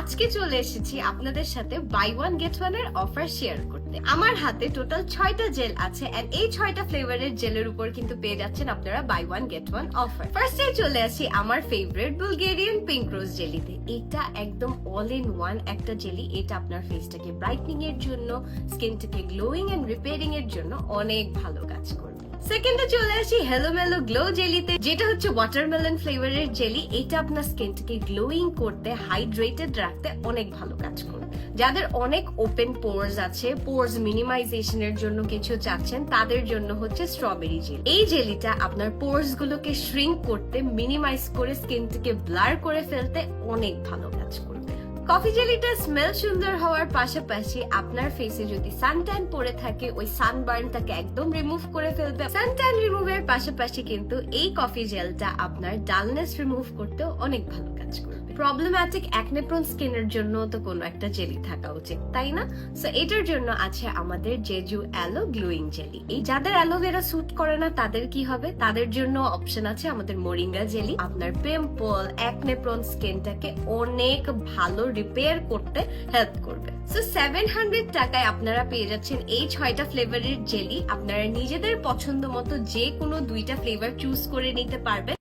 আজকে চলে এসেছি আপনাদের সাথে বাই ওয়ান গেট ওয়ান এর অফার শেয়ার করতে। আমার হাতে টোটাল 6টা জেল আছে এন্ড এই 6টা ফ্লেভারের জেলের উপর কিন্তু পেয়ে যাচ্ছেন আপনারা buy one get one offer. ফার্স্টে চলে আসি আমার ফেভারিট বুলগেরিয়ান পিঙ্ক রোজ জেলিতে। এটা একদম অল ইন ওয়ান একটা জেলি। এটা আপনার ফেসটাকে ব্রাইটনিং এর জন্য, স্কিনটাকে গ্লোয়িং এন্ড রিপেয়ারিং এর জন্য অনেক ভালো কাজ করবে। সেকেন্ডে চলে আসি হেলো মেলো গ্লো জেলিতে, যেটা হচ্ছে ওয়াটারমেলন ফ্লেভারের জেলি। এটা আপনার স্কিনটাকে গ্লোয়িং করতে, হাইড্রেটেড রাখতে অনেক ভালো কাজ করবে। যাদের অনেক ওপেন পোরস আছে, পোরস মিনিমাইজেশনের জন্য কিছু চাচ্ছেন, তাদের জন্য হচ্ছে স্ট্রবেরি জেলি। এই জেলিটা আপনার পোরস গুলোকে শ্রিঙ্ক করতে, মিনিমাইজ করে স্কিনটাকে ব্লার করে ফেলতে অনেক ভালো কাজ করবে। কফি জেলিটা স্মেল সুন্দর হওয়ার পাশাপাশি আপনার ফেসে যদি সানট্যান পড়ে থাকে, ওই সানবার্নটাকে একদম রিমুভ করে ফেলবে। সানট্যান রিমুভের পাশাপাশি কিন্তু এই কফি জেলটা আপনার ডালনেস রিমুভ করতেও অনেক ভালো কাজ করবে। প্রবলেম্যাটিক অ্যাকনে প্রোন স্কিনের জন্য তো কোনো একটা জেলি থাকা উচিত, তাই না? সো এটার জন্য আছে আমাদের জেজু অ্যালো গ্লোয়িং জেলি। এই যাদের অ্যালোভেরা স্যুট করে না তাদের কি হবে? তাদের জন্য অপশন আছে আমাদের মোরিঙ্গা জেলি। আপনার পিম্পল, অ্যাকনে প্রোন স্কিনটাকে অনেক ভালো রিপেয়ার করতে হেল্প করবে। সো 700 টাকায় আপনারা পেয়ে যাচ্ছেন এই 6টা ফ্লেভারের জেলি। আপনারা নিজেদের পছন্দ মতো যে কোনো 2টা ফ্লেভার চুজ করে নিতে পারবেন।